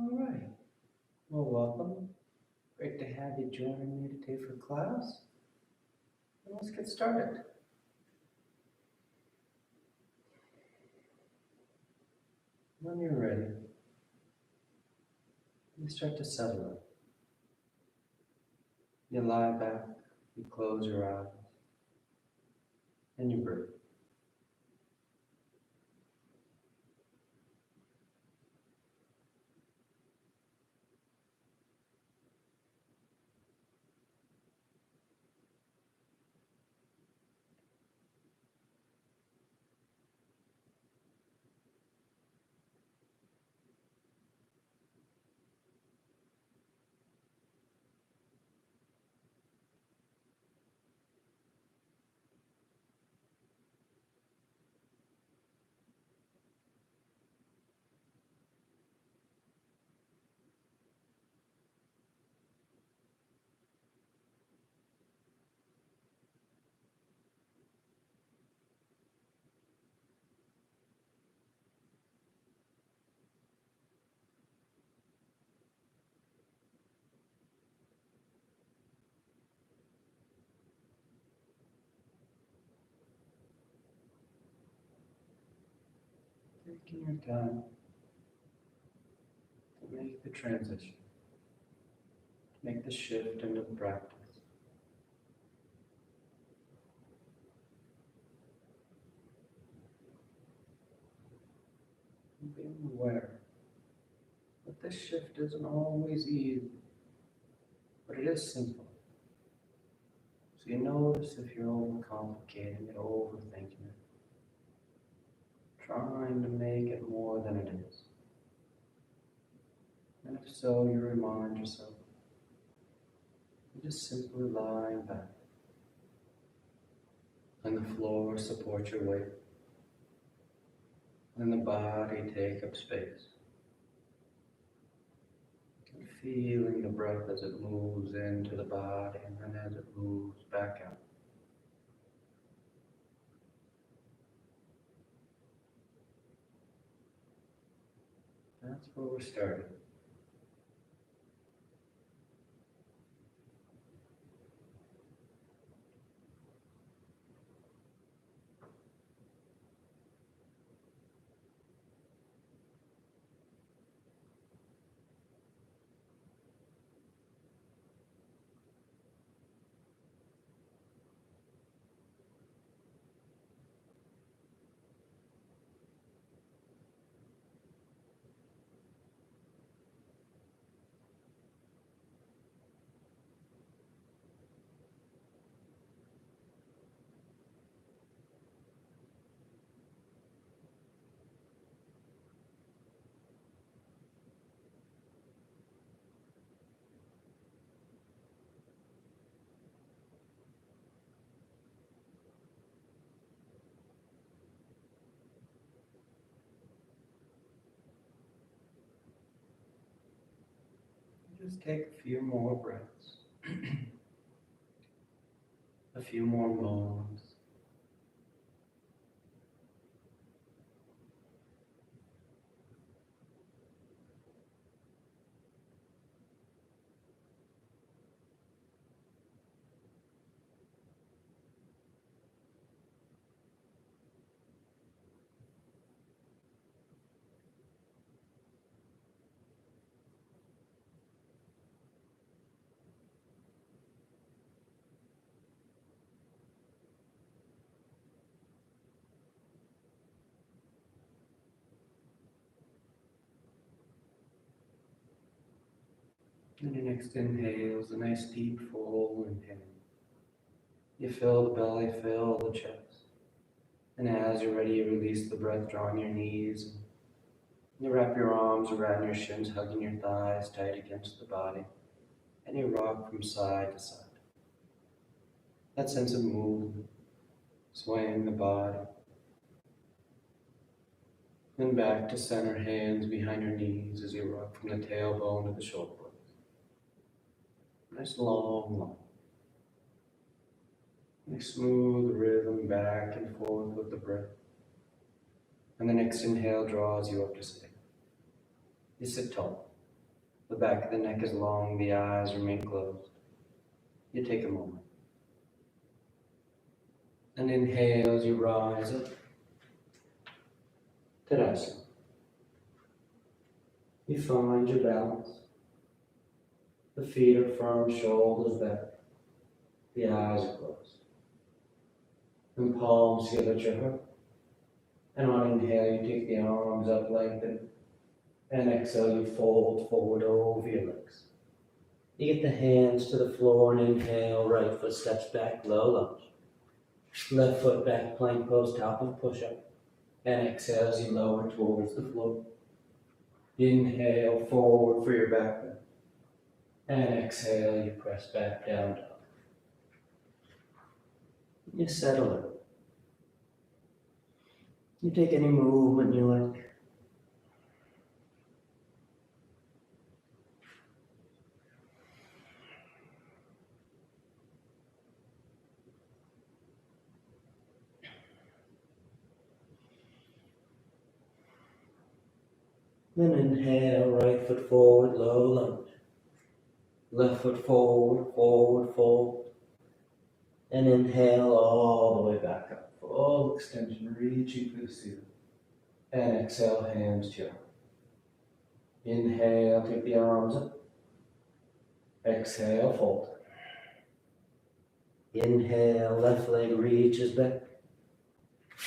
All right. Well, welcome. Great to have you joining me today for class. And let's get started. When you're ready, you start to settle in. You lie back, you close your eyes, and you breathe. Taking your time to make the transition, make the shift into the practice. And being aware that this shift isn't always easy, but it is simple. So you notice if you're overcomplicating it, overthinking it, trying to make it more than it is. And if so, you remind yourself, you're just simply lying back. And the floor support your weight. And the body take up space. And feeling the breath as it moves into the body and then as it moves back out. That's where we're starting. Just take a few more breaths. A few more moments. And your next inhale is a nice deep full inhale. You fill the belly, fill the chest. And as you're ready, you release the breath, drawing your knees. You wrap your arms around your shins, hugging your thighs tight against the body. And you rock from side to side. That sense of movement, swaying the body. Then back to center, hands behind your knees as you rock from the tailbone to the shoulder blades. Nice long line. Nice smooth rhythm back and forth with the breath. And the next inhale draws you up to sitting. You sit tall. The back of the neck is long, the eyes remain closed. You take a moment. And inhale as you rise up. Tadasana. You find your balance. The feet are firm, shoulders back. The eyes are closed. And palms together at your heart. And on inhale, you take the arms up lengthened. And exhale, you fold forward over your legs. You get the hands to the floor and inhale, right foot steps back, low lunge. Left foot back, plank pose, top of push-up. And exhale as you lower towards the floor. Inhale, forward for your back bend. And exhale, you press back down dog. You settle it. You take any movement you like. Then inhale, right foot forward, low lunge. Left foot forward, forward fold. And inhale all the way back up. Full extension, reaching for the ceiling. And exhale, hands to your heart. Inhale, take the arms up. Exhale, fold. Inhale, left leg reaches back.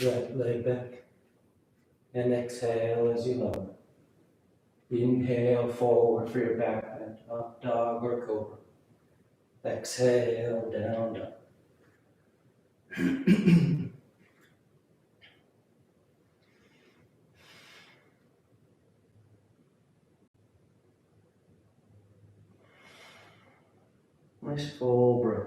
Right leg back. And exhale as you lower. Inhale, forward for your back bend. Up dog or cobra. Exhale, down dog. Nice full breath.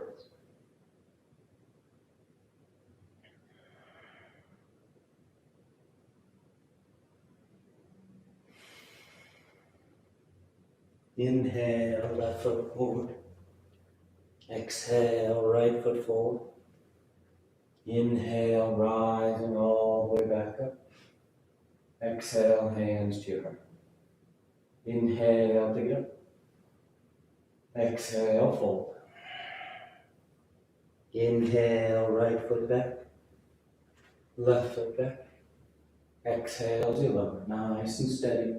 Inhale, left foot forward. Exhale, right foot forward. Inhale, rising all the way back up. Exhale, hands to your heart. Inhale, together. Exhale, fold. Inhale, right foot back. Left foot back. Exhale to lower. Nice and steady.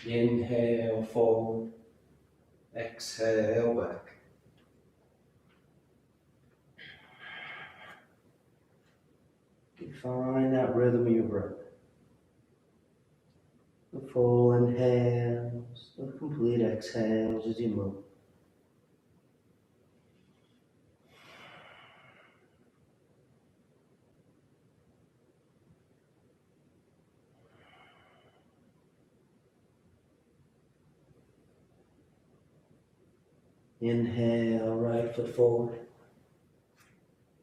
Inhale, forward. Exhale, back. Find that rhythm of your breath. The full inhales, the complete exhales as you move. Inhale, right foot forward.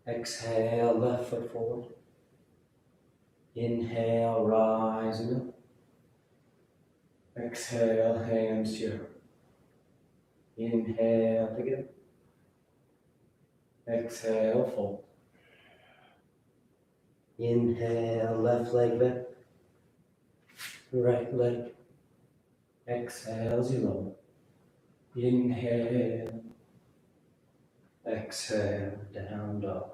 Exhale, left foot forward. Inhale, rising up. Exhale, hands to your heart. Inhale, together. Exhale, fold. Inhale, left leg back. Right leg. Exhale as you lower. Inhale. Exhale, down dog.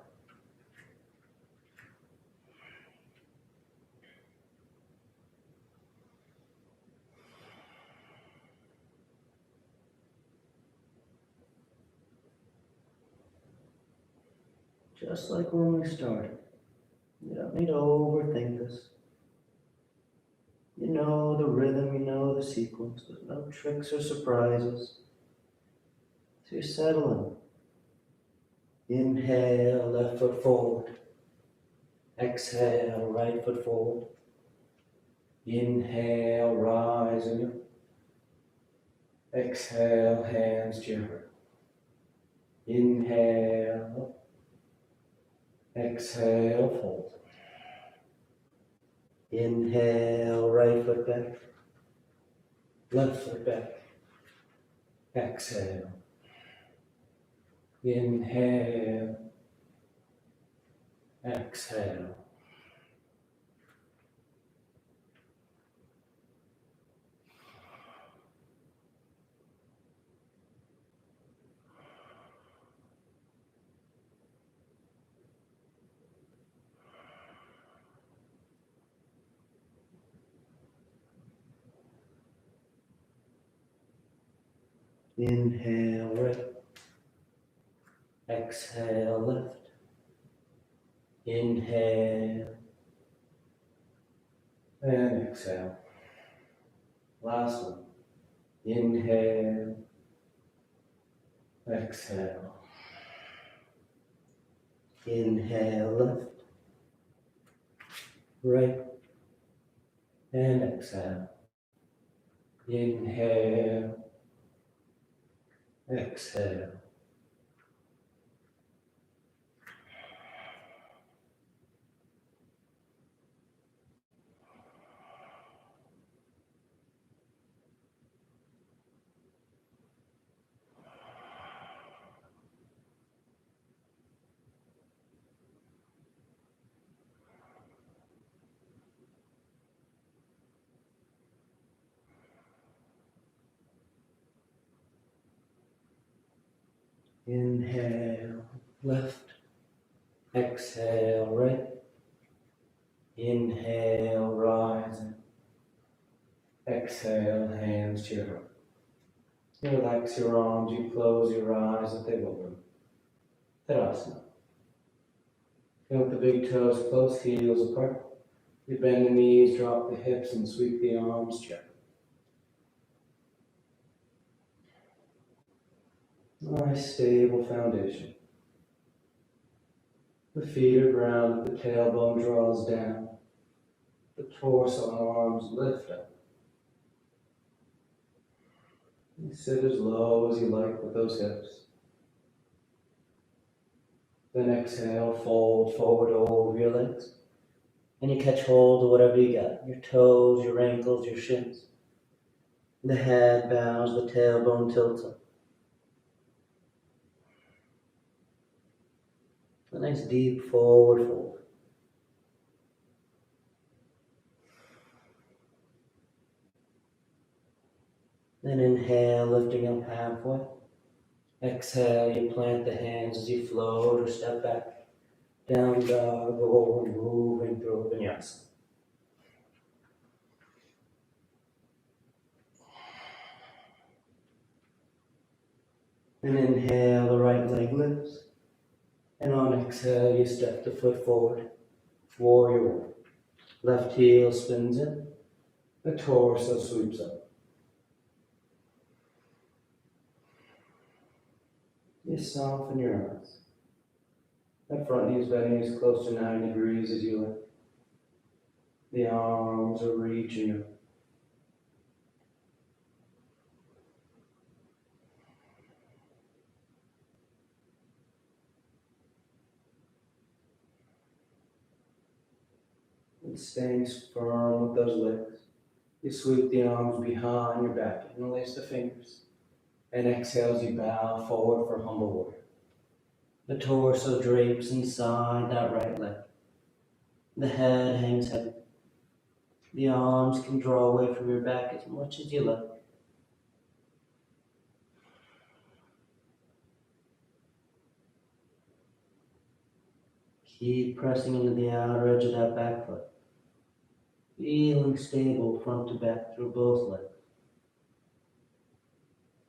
Just like when we started. You don't need to overthink this. You know the rhythm, you know the sequence. There's no tricks or surprises. So you settle in. Inhale, left foot forward. Exhale, right foot forward. Inhale, rising up. Exhale, hands to your heart. Inhale. Exhale, fold. Inhale, right foot back. Left foot back. Exhale. Inhale. Exhale. Inhale, right. Exhale, left. Inhale. And exhale. Last one. Inhale. Exhale. Inhale, left. Right. And exhale. Inhale. Exhale. Inhale, left. Exhale, right. Inhale, rising. Exhale, hands to your heart. You relax your arms, you close your eyes if they open. Tadasana. Feel the big toes close, heels apart. You bend the knees, drop the hips, and sweep the arms gently. Nice, stable foundation. The feet are grounded, the tailbone draws down. The torso and arms lift up. You sit as low as you like with those hips. Then exhale, fold forward over your legs. And you catch hold of whatever you got. Your toes, your ankles, your shins. The head bows, the tailbone tilts up. A nice deep forward fold. Then inhale, lifting up halfway. Exhale, you plant the hands as you float or step back. Down dog, or moving through vinyasa. And inhale, the right leg lifts. And on exhale, you step the foot forward. Warrior one. Left heel spins in. The torso sweeps up. You soften your eyes. That front knee's bending as close to 9 degrees as you lift. The arms are reaching up. And staying firm with those legs. You sweep the arms behind your back. Interlace the fingers. And exhale as you bow forward for humble warrior. The torso drapes inside that right leg. The head hangs heavy. The arms can draw away from your back as much as you like. Keep pressing into the outer edge of that back foot. Feeling stable front to back through both legs.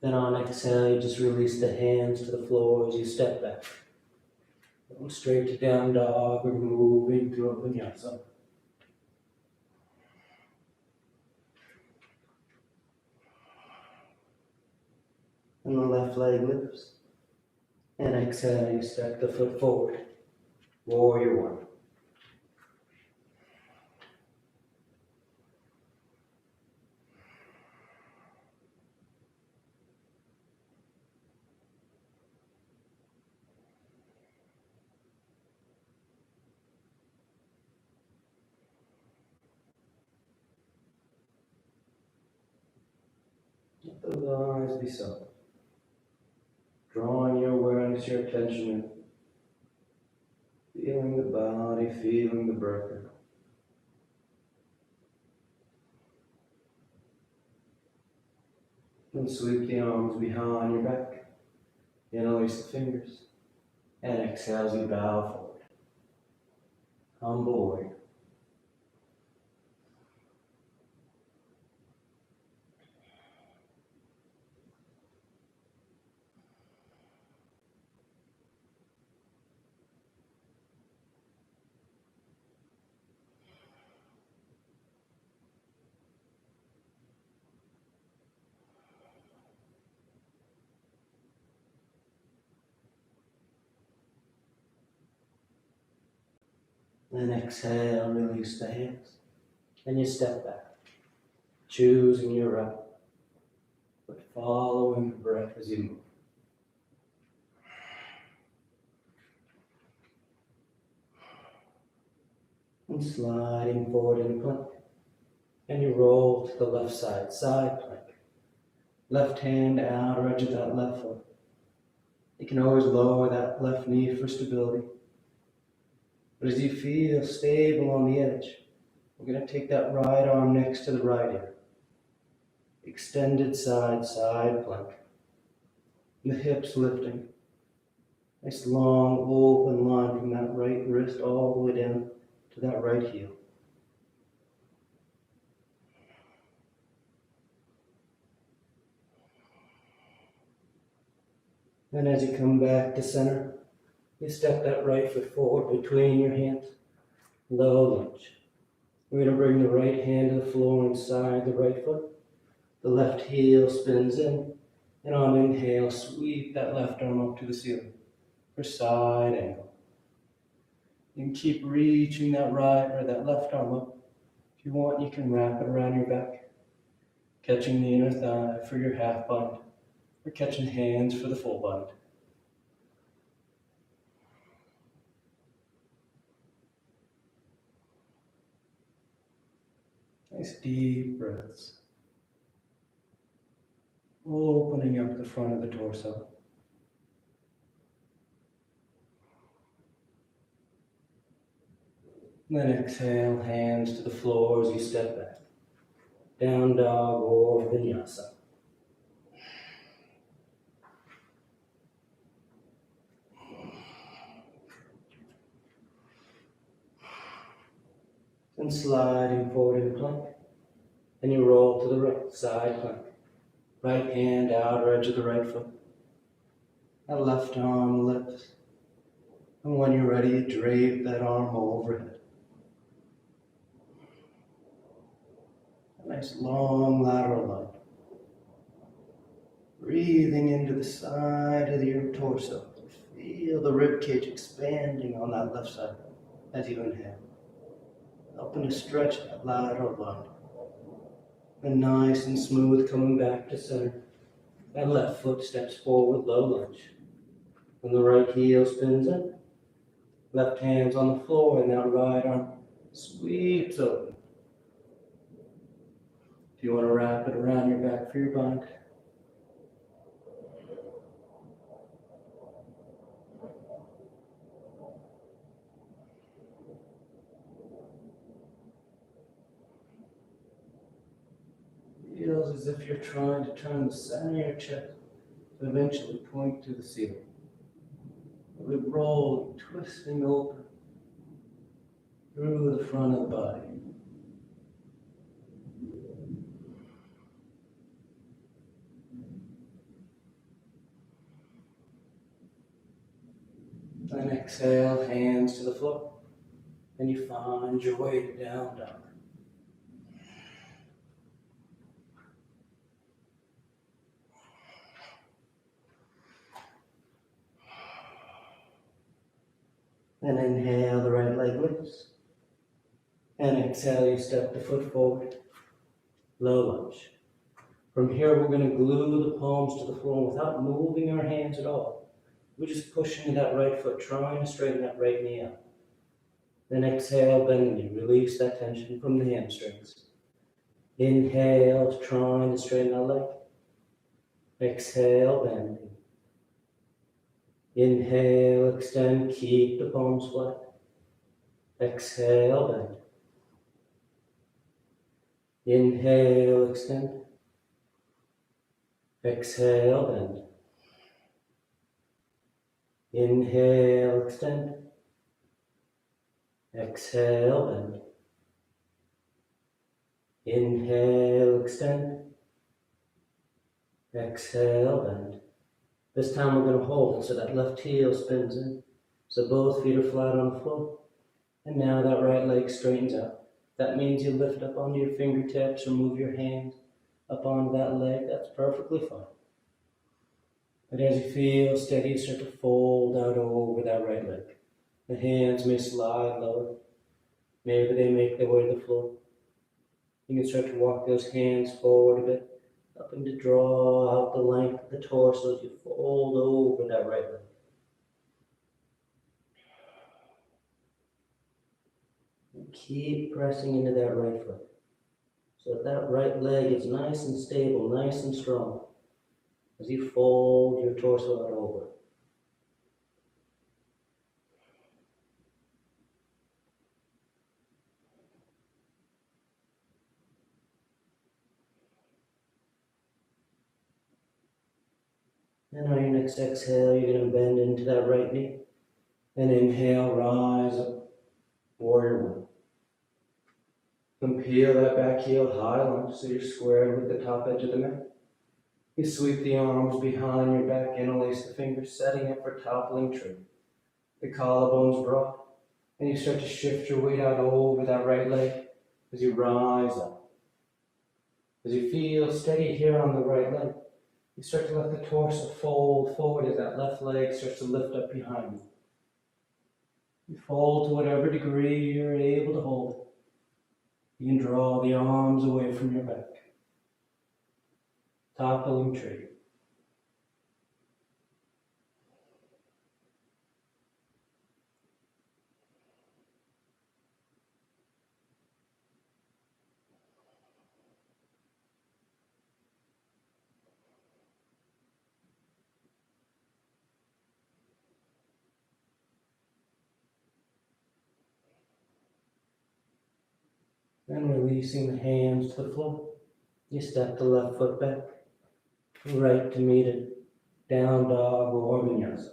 Then on exhale, you just release the hands to the floor as you step back. Going straight to down dog or moving through a vinyasa. And the left leg lifts. And exhale, you step the foot forward. Warrior one. Let those eyes be soft. Drawing your awareness, your attention in. Feeling the body, feeling the breath. And sweep the arms behind your back. Interlace the fingers. And exhale as you bow forward. Humble warrior. Then exhale, release the hands. And you step back, choosing your route, but following the breath as you move. And sliding forward in a plank. And you roll to the left side, side plank. Left hand outer edge of that left foot. You can always lower that left knee for stability. But as you feel stable on the edge, we're going to take that right arm next to the right ear. Extended side, side plank. The hips lifting. Nice long open line from that right wrist all the way down to that right heel. And as you come back to center, you step that right foot forward between your hands. Low lunge. We're going to bring the right hand to the floor inside the right foot. The left heel spins in. And on inhale, sweep that left arm up to the ceiling for side angle. You can keep reaching that right or that left arm up. If you want, you can wrap it around your back, catching the inner thigh for your half bind, or catching hands for the full bind. Nice deep breaths. Opening up the front of the torso. Then exhale, hands to the floor as you step back. Down dog or vinyasa. And sliding forward in plank. And you roll to the right, side plank. Right hand outer edge of the right foot. That left arm lifts. And when you're ready, you drape that arm overhead. A nice long lateral line. Breathing into the side of your torso. Feel the rib cage expanding on that left side as you inhale. Helping to stretch that lateral line. And nice and smooth coming back to center. That left foot steps forward, low lunge. And the right heel spins in. Left hand's on the floor and that right arm sweeps open. If you want to wrap it around your back for your bind. Feels as if you're trying to turn the center of your chest to eventually point to the ceiling. We roll, twisting open through the front of the body. Then exhale, hands to the floor. And you find your way to down dog. And inhale, the right leg lifts. And exhale, you step the foot forward. Low lunge. From here, we're going to glue the palms to the floor without moving our hands at all. We just push into that right foot, trying to straighten that right knee out. Then exhale, bend the knee. Release that tension from the hamstrings. Inhale, trying to straighten that leg. Exhale, bend. Inhale, extend, keep the palms flat. Exhale, bend. Inhale, extend. Exhale, bend. Inhale, extend. Exhale, bend. Inhale, extend. Exhale, bend. This time we're going to hold so that left heel spins in. So both feet are flat on the floor. And now that right leg straightens out. That means you lift up onto your fingertips or move your hands up onto that leg. That's perfectly fine. But as you feel steady, you start to fold out over that right leg. The hands may slide lower. Maybe they make their way to the floor. You can start to walk those hands forward a bit, helping to draw out the length of the torso as you fold over that right leg. And keep pressing into that right foot so that right leg is nice and stable, nice and strong as you fold your torso out over. And on your next exhale, you're going to bend into that right knee. And inhale, rise up, warrior one. Then peel that back heel high lunge so you're squared with the top edge of the mat. You sweep the arms behind your back, interlace the fingers, setting up for toppling tree. The collarbones broad, and you start to shift your weight out over that right leg as you rise up. As you feel steady here on the right leg, you start to let the torso fold forward as that left leg starts to lift up behind you. You fold to whatever degree you're able to hold it. You can draw the arms away from your back. Toppling tree. Then releasing the hands to the floor. You step the left foot back, right to meet it, down dog or vinyasa.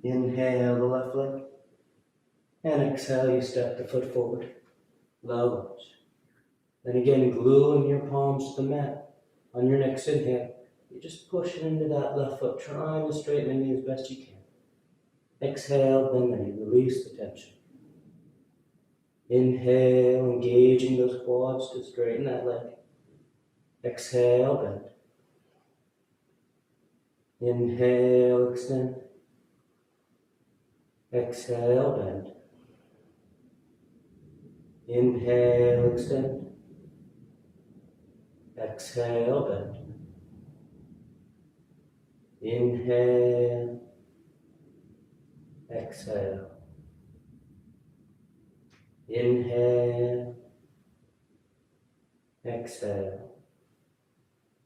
Inhale the left leg, and exhale, you step the foot forward, low lunge. Then again, gluing your palms to the mat. On your next inhale, you're just pushing into that left foot, trying to straighten the knee as best you can. Exhale, bend the knee, release the tension. Inhale, engaging those quads to straighten that leg. Exhale, bend. Inhale, extend. Exhale, bend. Inhale, extend. Exhale, bend. Inhale. Exhale. Inhale. Exhale.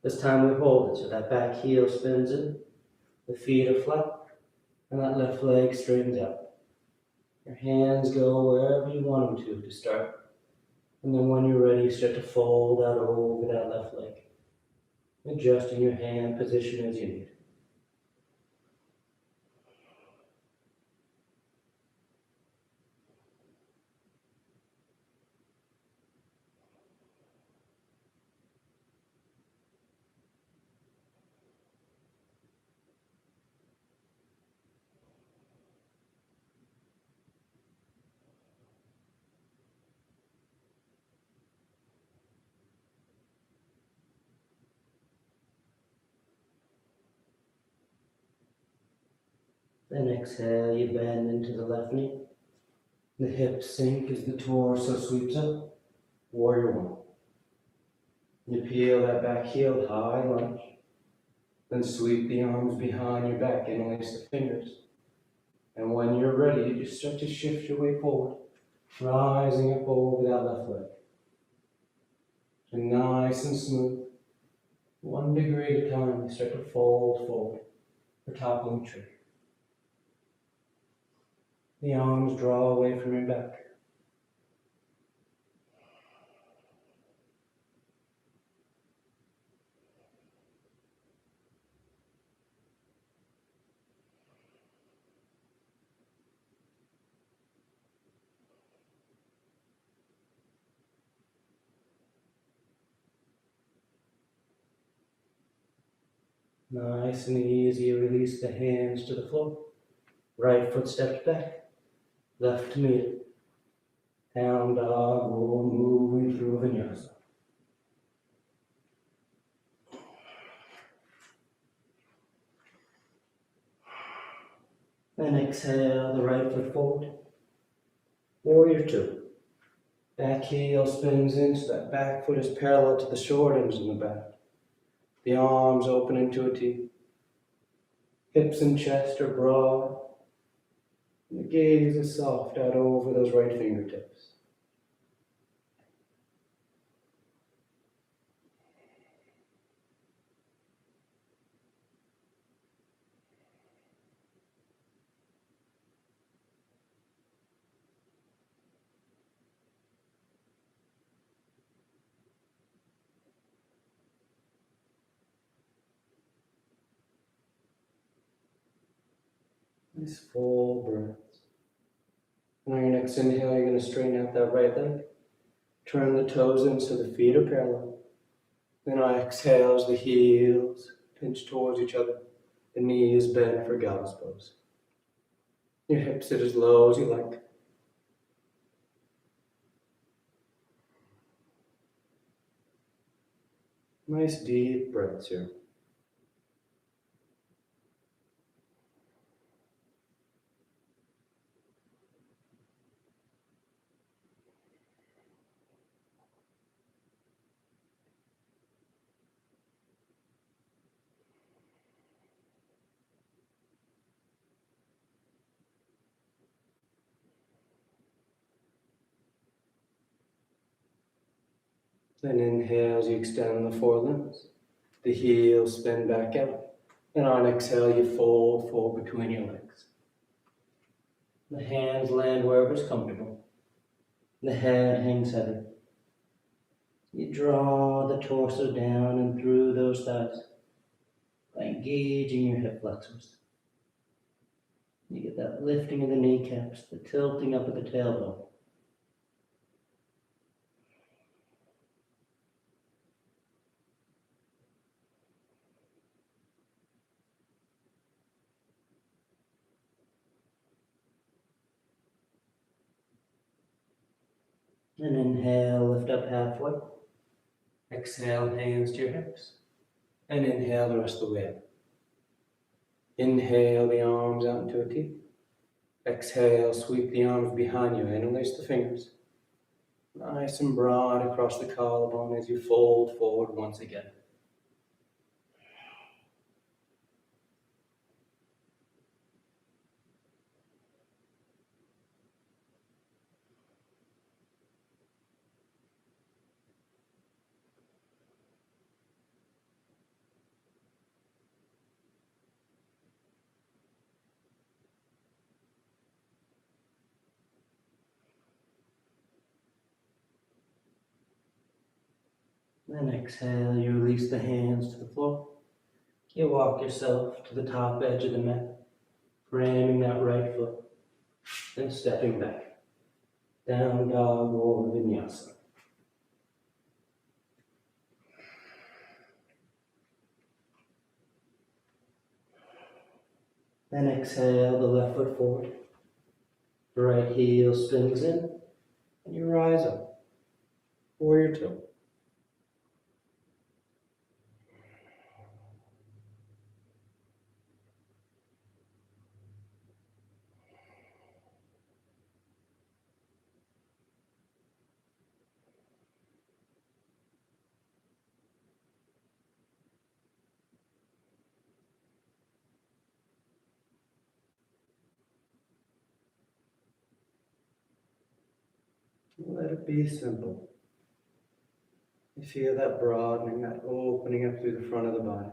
This time we hold it so that back heel spins in, the feet are flat, and that left leg straightens out. Your hands go wherever you want them to start. And then when you're ready, you start to fold out over that left leg, adjusting your hand position as you need. Then exhale, you bend into the left knee. The hips sink as the torso sweeps up. Warrior one. You peel that back heel, high lunge. Then sweep the arms behind your back, interlace the fingers. And when you're ready, you just start to shift your way forward, rising up over that left leg. So nice and smooth. 1 degree at a time, you start to fold forward for toppling tree. The arms draw away from your back. Nice and easy, release the hands to the floor. Right foot steps back, left to meet it. Down dog, roll, moving through vinyasa. And exhale the right foot forward. Warrior two. Back heel spins in so that back foot is parallel to the short ends in the back. The arms open into a T. Hips and chest are broad. And the gaze is soft out over those right fingertips. Nice full breaths. And on your next inhale, you're going to straighten out that right leg. Turn the toes in so the feet are parallel. Then on exhale, as the heels pinch towards each other, the knees bend for Goddess pose. Your hips sit as low as you like. Nice deep breaths here. Then inhale as you extend the forelimbs. The heels spin back out. And on exhale, you fold forward between your legs. The hands land wherever's comfortable. The head hangs heavy. You draw the torso down and through those thighs by engaging your hip flexors. You get that lifting of the kneecaps, the tilting up of the tailbone. And inhale, lift up halfway. Exhale, hands to your hips. And inhale the rest of the way up. Inhale the arms out into a T. Exhale, sweep the arms behind you, interlace the fingers. Nice and broad across the collarbone as you fold forward once again. Then exhale, you release the hands to the floor. You walk yourself to the top edge of the mat, framing that right foot, then stepping back. Down dog or vinyasa. Then exhale the left foot forward. The right heel spins in, and you rise up. Warrior two. Let it be simple. You feel that broadening, that opening up through the front of the body.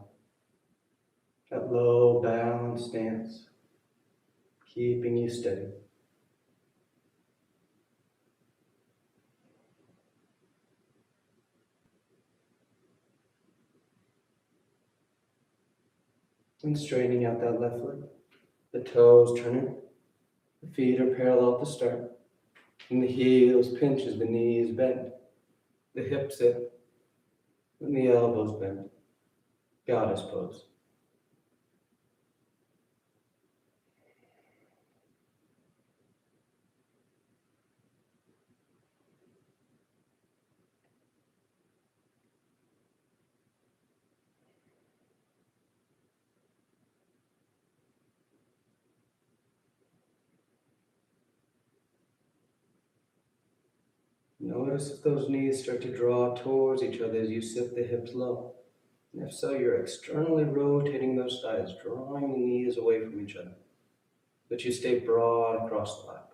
That low balanced stance, keeping you steady. And straightening out that left leg. The toes turning. The feet are parallel to start. And the heels pinch as the knees bend. The hips sit. And the elbows bend. Goddess pose. Notice if those knees start to draw towards each other as you sit the hips low. And if so, you're externally rotating those thighs, drawing the knees away from each other. But you stay broad across the lap.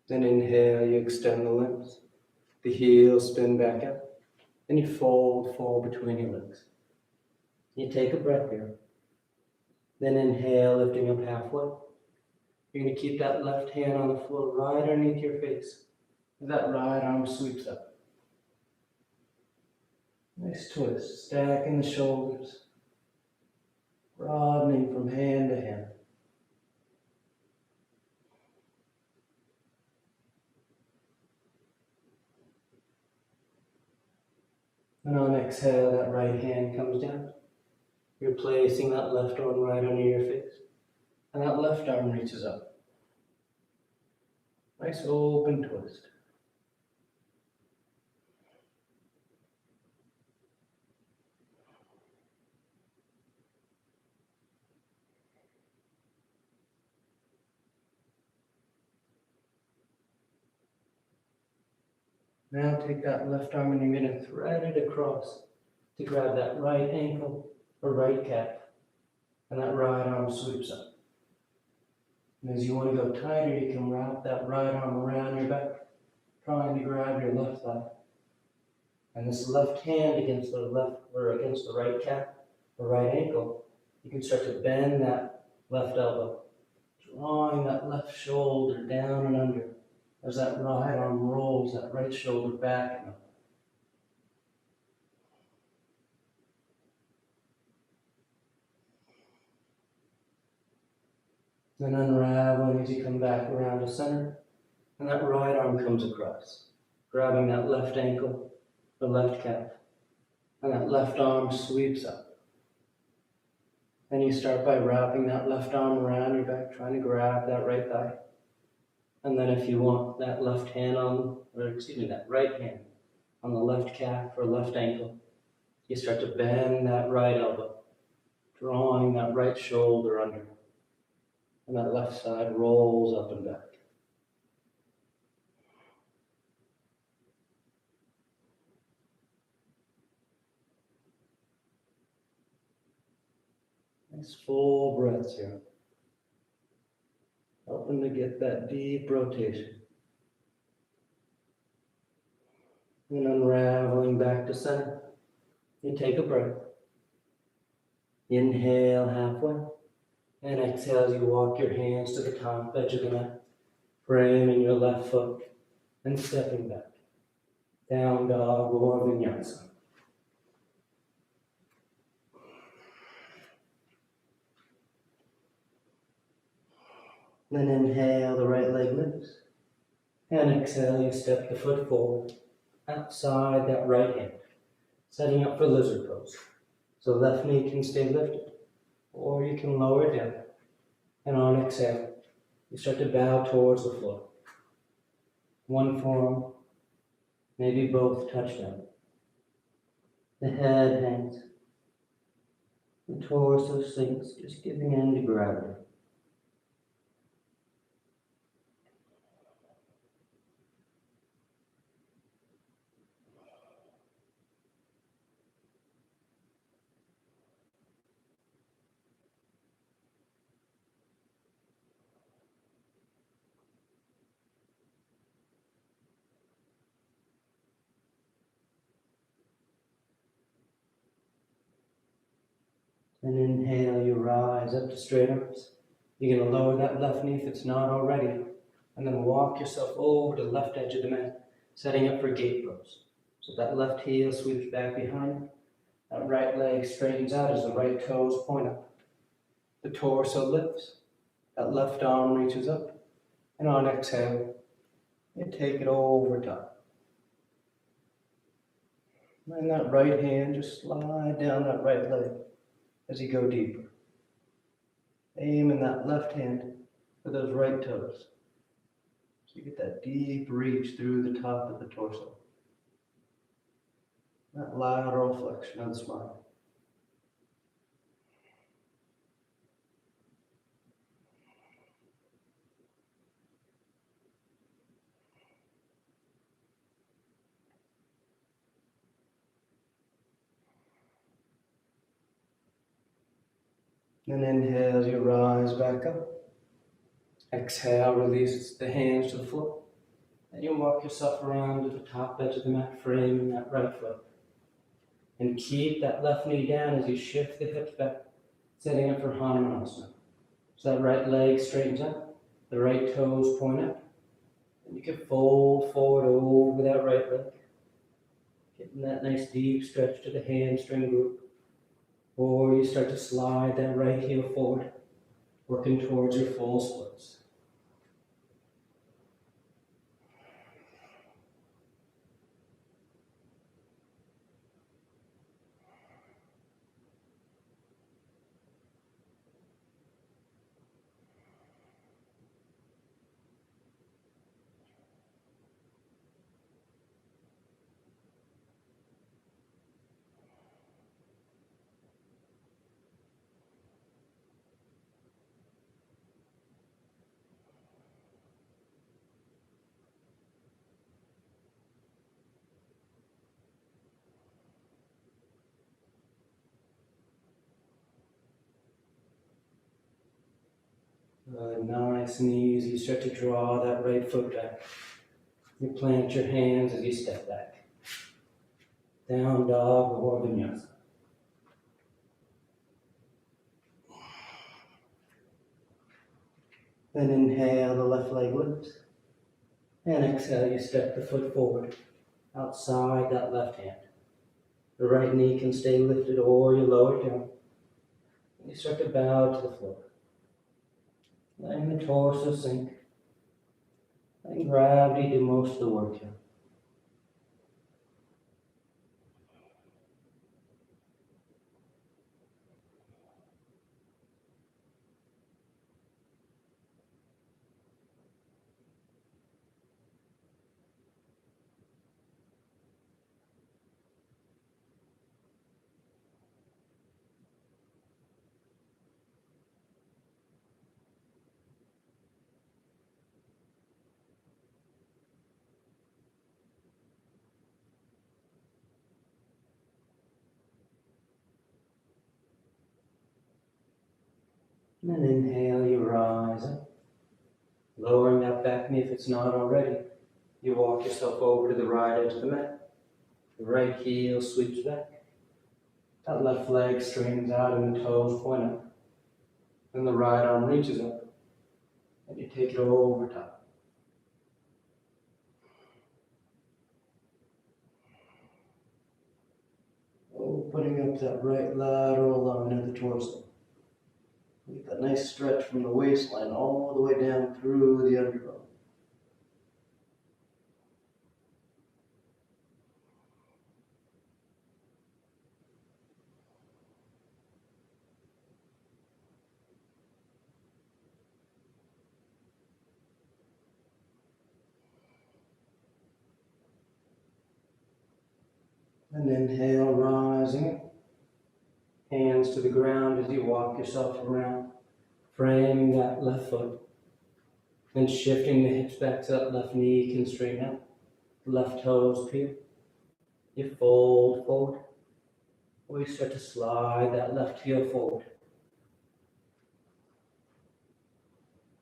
Then inhale, you extend the limbs. The heels spin back up. Then you fold between your legs. You take a breath here. Then inhale, lifting up halfway. You're going to keep that left hand on the floor right underneath your face. That right arm sweeps up. Nice twist, stacking the shoulders, broadening from hand to hand. And on exhale, that right hand comes down. You're placing that left arm right under your face. And that left arm reaches up. Nice open twist. Now take that left arm and you're going to thread it across to grab that right ankle or right calf. And that right arm sweeps up. And as you want to go tighter, you can wrap that right arm around your back, trying to grab your left thigh. And this left hand against the left or against the right calf or right ankle, you can start to bend that left elbow, drawing that left shoulder down and under as that right arm rolls that right shoulder back and up. Then unraveling as you come back around to center, and that right arm comes across, grabbing that left ankle, the left calf, and that left arm sweeps up. And you start by wrapping that left arm around your back, trying to grab that right thigh. And then if you want that that right hand on the left calf or left ankle, you start to bend that right elbow, drawing that right shoulder under. And that left side rolls up and back. Nice full breaths here. Helping to get that deep rotation. And unraveling back to center. You take a breath. Inhale halfway. And exhale as you walk your hands to the top edge of the mat. Framing your left foot and stepping back. Down dog or vinyasa. Then inhale, the right leg lifts. And exhale, you step the foot forward, outside that right hand, setting up for lizard pose. So left knee can stay lifted, or you can lower it down. And on exhale, you start to bow towards the floor. One forearm, maybe both touch down. The head hangs. The torso sinks, just giving in to gravity. And inhale, you rise up to straight arms. You're going to lower that left knee if it's not already. And then walk yourself over to the left edge of the mat, setting up for gate pose. So that left heel sweeps back behind you. That right leg straightens out as the right toes point up. The torso lifts. That left arm reaches up. And on exhale, you take it over top. And that right hand, just slide down that right leg as you go deeper. Aiming that left hand for those right toes. So you get that deep reach through the top of the torso. That lateral flexion of the spine. And inhale as you rise back up. Exhale, release the hands to the floor. And you'll walk yourself around to the top edge of the mat, framing that right foot. And keep that left knee down as you shift the hips back, setting up for Hanumanasana. So that right leg straightens up, the right toes point up. And you can fold forward over that right leg, getting that nice deep stretch to the hamstring group. Or you start to slide that right heel forward, working towards your full splits. Nice and easy. You start to draw that right foot back. You plant your hands as you step back. Down dog or vinyasa. Then inhale, the left leg lifts. And exhale, you step the foot forward, outside that left hand. The right knee can stay lifted or you lower it down. And you start to bow to the floor. Letting the torso sink. Letting gravity do most of the work here. And then inhale, you rise up. Lowering that back knee if it's not already. You walk yourself over to the right edge of the mat. The right heel sweeps back. That left leg straightens out and the toes point up. Then the right arm reaches up. And you take it over top. Opening up that right lateral line of the torso. Get that nice stretch from the waistline all the way down through the underbelly. And inhale, rising up. Hands to the ground as you walk yourself around, framing that left foot. Then shifting the hips back so that left knee can straighten out. Left toes peel. You fold forward. Or you start to slide that left heel forward.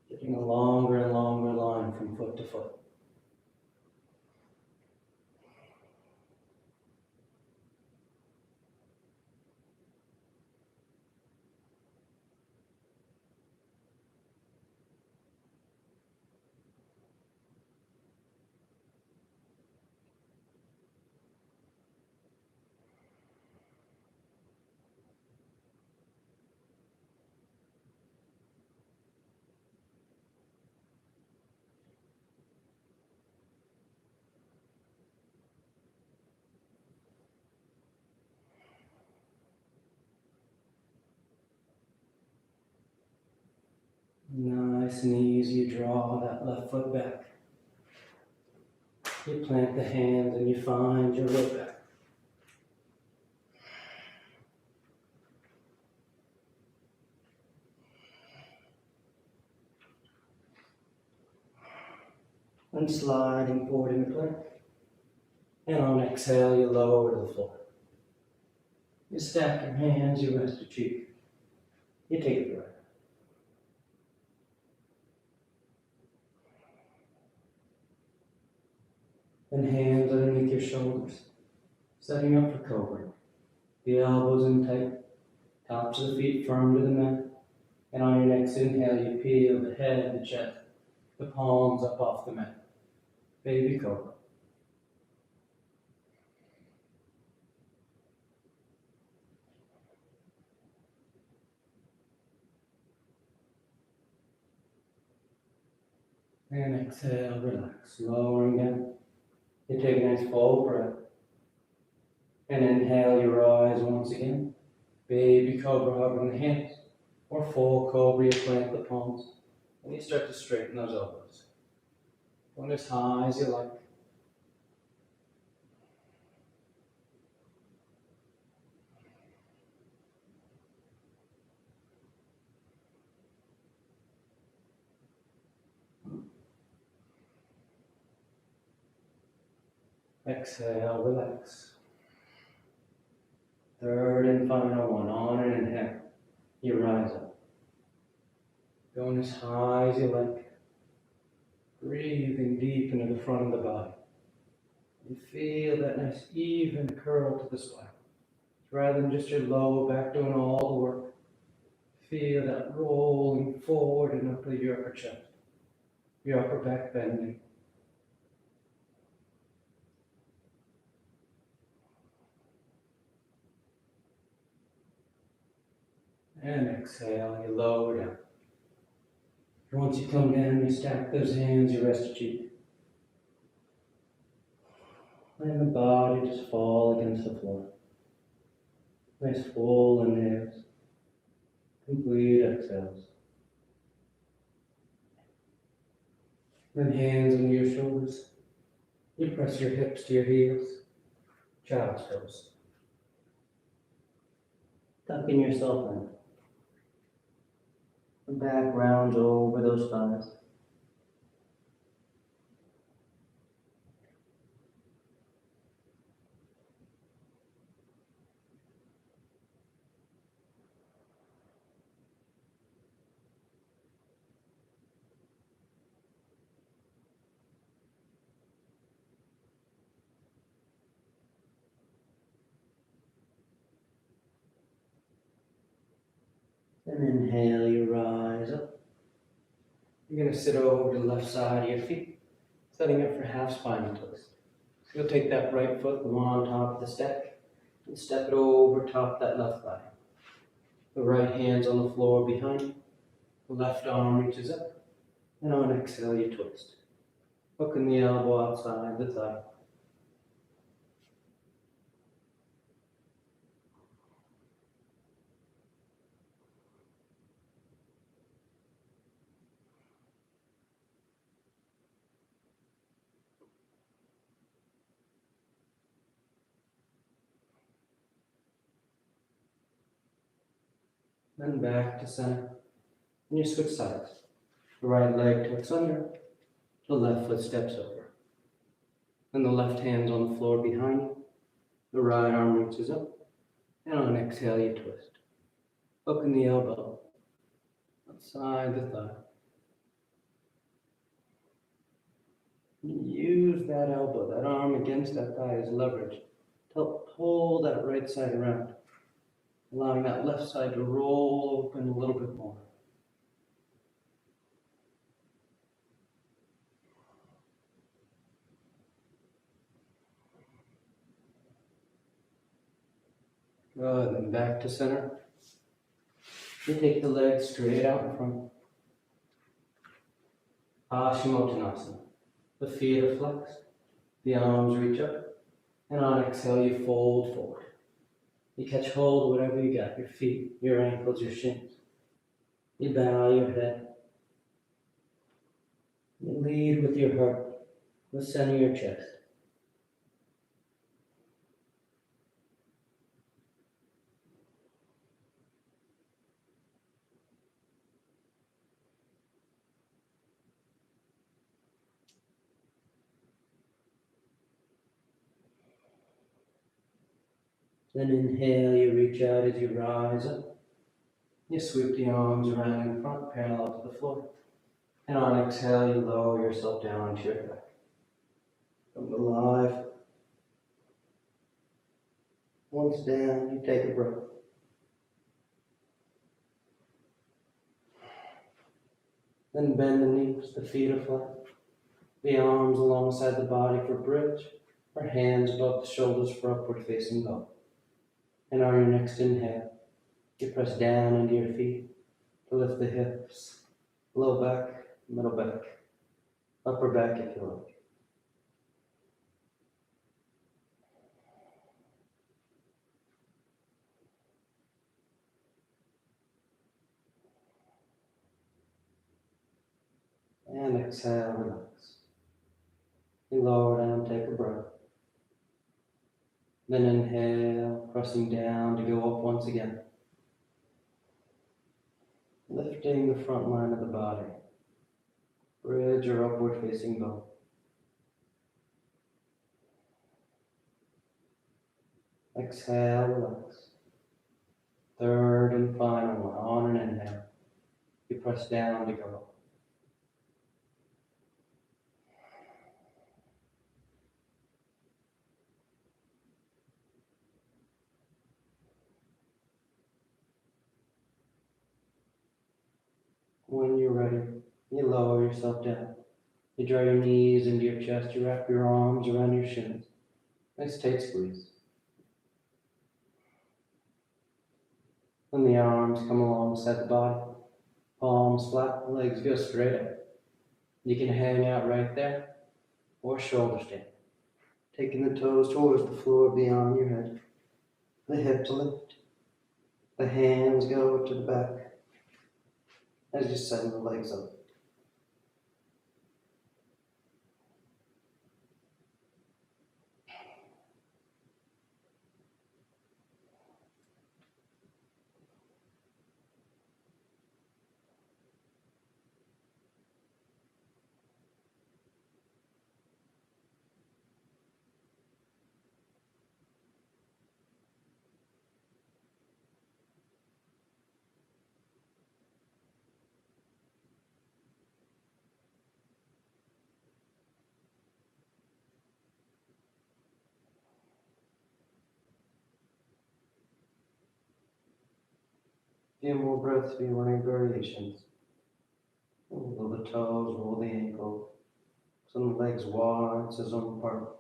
Getting a longer and longer line from foot to foot. Nice and easy, you draw that left foot back. You plant the hands and you find your way back. And sliding forward into plank. And on exhale, you lower to the floor. You stack your hands, you rest your cheek. You take a breath. And hands underneath your shoulders, setting up for cobra. The elbows in tight, tops of the feet firm to the mat. And on your next inhale, you peel the head, the chest, the palms up off the mat. Baby cobra. And exhale, relax, lowering down. You take a nice full breath. And inhale your eyes once again. Baby cobra hovering the hands. Or full cobra, you plant the palms. And you start to straighten those elbows. Going as high as you like. Exhale, relax. Third and final one, on an inhale. You rise up. Going as high as you like. Breathing deep into the front of the body. You feel that nice even curl to the spine. Rather than just your lower back doing all the work. Feel that rolling forward and up to your upper chest. Your upper back bending. And exhale, you lower down. And once you come down, you stack those hands, you rest your cheek. And the body just fall against the floor. Nice full inhales. Complete exhales. Then hands under your shoulders. You press your hips to your heels. Child's pose. Tucking yourself in. The back rounds over those thighs. And inhale, you rise up. You're going to sit over to the left side of your feet, setting up for half spine twist. So you'll take that right foot, the one on top of the step, and step it over top that left thigh. The right hand's on the floor behind you. The left arm reaches up. And on exhale, you twist. Hooking the elbow outside the thigh. Then back to center. And you switch sides. The right leg tucks under. The left foot steps over. And the left hand's on the floor behind you. The right arm reaches up. And on exhale, you twist. Hooking the elbow outside the thigh. Use that elbow, that arm against that thigh as leverage to help pull that right side around, allowing that left side to roll open a little bit more. Good, and back to center. You take the legs straight out in front. Shimokinasana. The feet are flexed, the arms reach up, and on exhale you fold forward. You catch hold of whatever you got, your feet, your ankles, your shins. You bow your head. You lead with your heart, the center of your chest. Then inhale, you reach out as you rise up. You sweep the arms around in front, parallel to the floor. And on exhale, you lower yourself down onto your back. Come alive. Once down, you take a breath. Then bend the knees, the feet are flat. The arms alongside the body for bridge, or hands above the shoulders for upward facing dog. And on your next inhale, you press down into your feet to lift the hips, low back, middle back, upper back if you like. And exhale, relax. You lower down, take a breath. Then inhale, pressing down to go up once again. Lifting the front line of the body. Bridge or upward facing dog. Exhale, relax. Third and final one, on an inhale. You press down to go up. When you're ready, you lower yourself down. You draw your knees into your chest, you wrap your arms around your shins. Nice tight squeeze. When the arms come alongside the body, palms flat, legs go straight up. You can hang out right there, or shoulder stand. Taking the toes towards the floor beyond your head. The hips lift. The hands go to the back as you send the legs up. Few more breaths for your running variations. Roll the toes, roll the ankle. Some legs wide, some apart.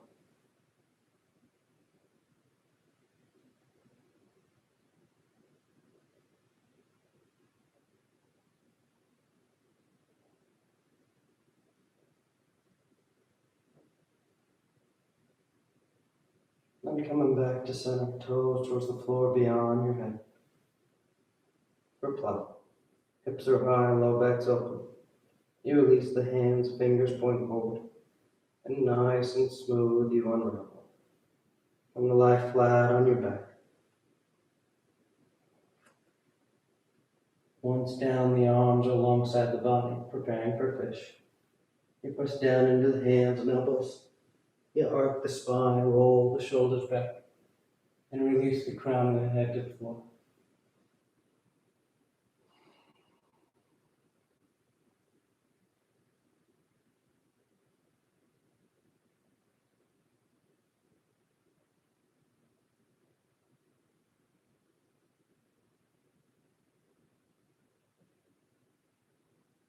Then coming back to center, toes towards the floor beyond your head. For plow. Hips are high, low back's open. You release the hands, fingers point forward. And nice and smooth, you unravel. Come to lie flat on your back. Once down, the arms are alongside the body, preparing for fish. You press down into the hands and elbows. You arc the spine, roll the shoulders back, and release the crown of the head to the floor.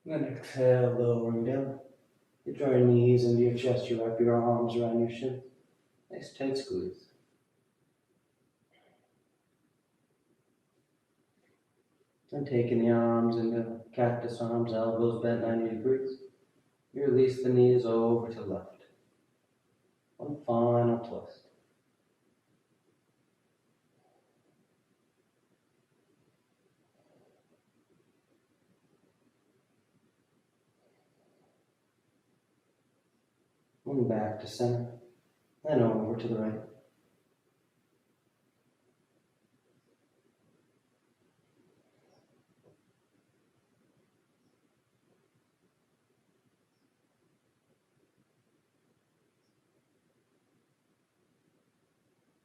Then exhale, lowering down. You draw your knees into your chest, you wrap your arms around your shins. Nice tight squeeze. And taking the arms into cactus arms, elbows bent 90 degrees. You release the knees over to left. One final twist. And back to center. Then over to the right.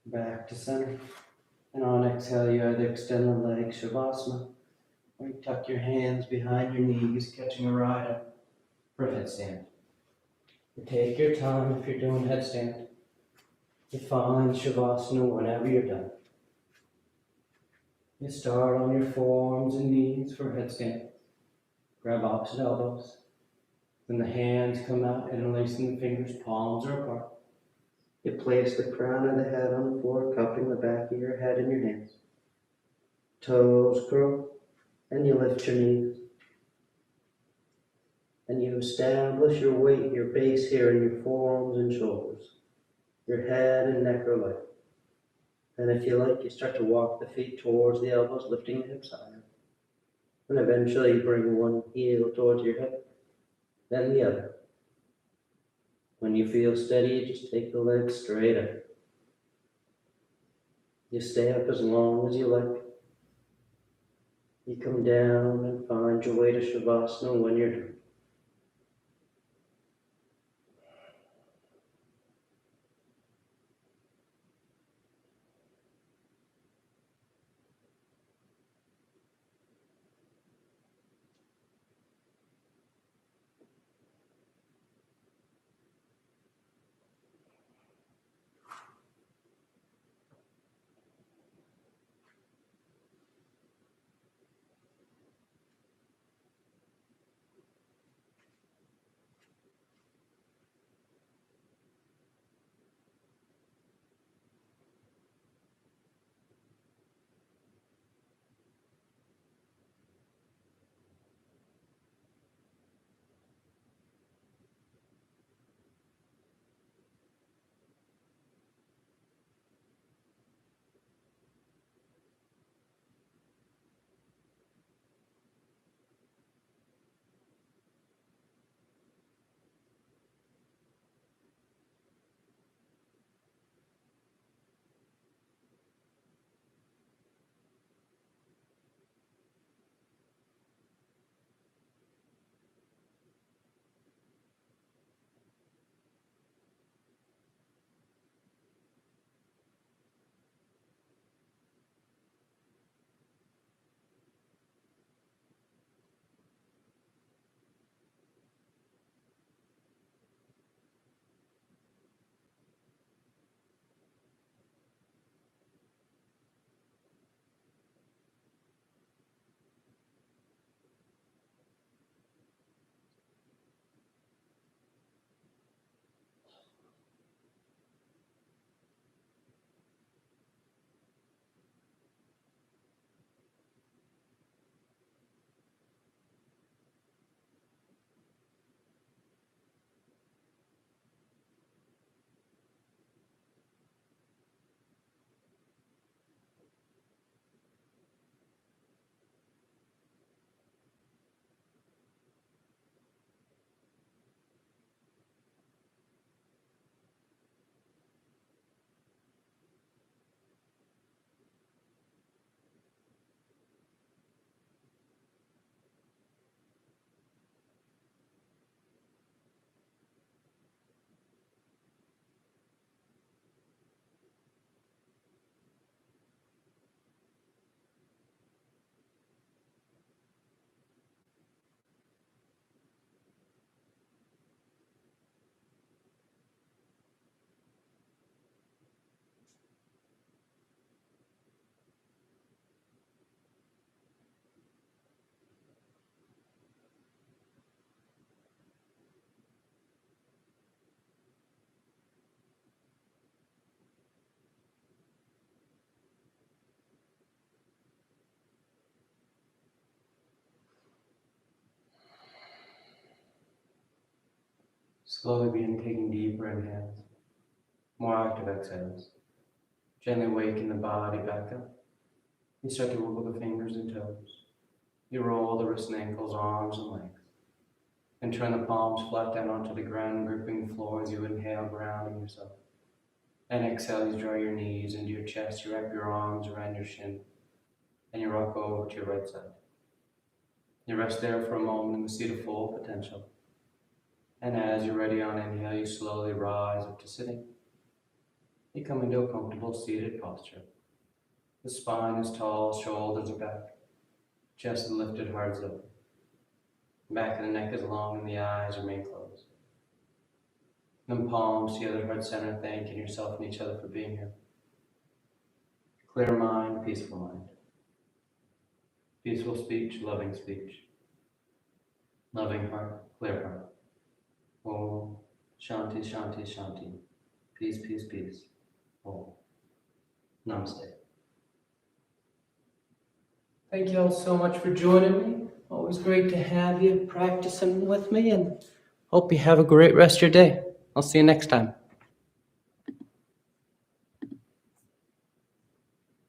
Back to center. And on exhale, you either extend the legs, Shavasana, Or you tuck your hands behind your knees, catching a ride up for a headstand. You take your time if you're doing headstand. You find Shavasana whenever you're done. You start on your forearms and knees for headstand. Grab opposite elbows. Then the hands come out, interlacing the fingers, palms are apart. You place the crown of the head on the floor, cupping the back of your head in your hands. Toes curl, and you lift your knees. And you establish your weight, your base here in your forearms and shoulders. Your head and neck are light. And if you like, you start to walk the feet towards the elbows, lifting the hips higher. And eventually you bring one heel towards your hip, then the other. When you feel steady, you just take the legs straight up. You stay up as long as you like. You come down and find your way to Shavasana when you're done. Slowly begin taking deeper inhales, more active exhales. Gently waking the body back up. You start to wiggle the fingers and toes. You roll the wrists and ankles, arms and legs. And turn the palms flat down onto the ground, gripping the floor as you inhale, grounding yourself. And exhale, you draw your knees into your chest, you wrap your arms around your shin, and you rock over to your right side. You rest there for a moment in the seat of full potential. And as you're ready on inhale, you slowly rise up to sitting. You come into a comfortable seated posture. The spine is tall, shoulders are back. Chest lifted, heart is open. Back of the neck is long and the eyes remain closed. Then palms together, heart center, thanking yourself and each other for being here. Clear mind, peaceful mind. Peaceful speech, loving speech. Loving heart, clear heart. Om Shanti, Shanti, Shanti. Peace, peace, peace. Om. Namaste. Thank you all so much for joining me. Always great to have you practicing with me, and hope you have a great rest of your day. I'll see you next time.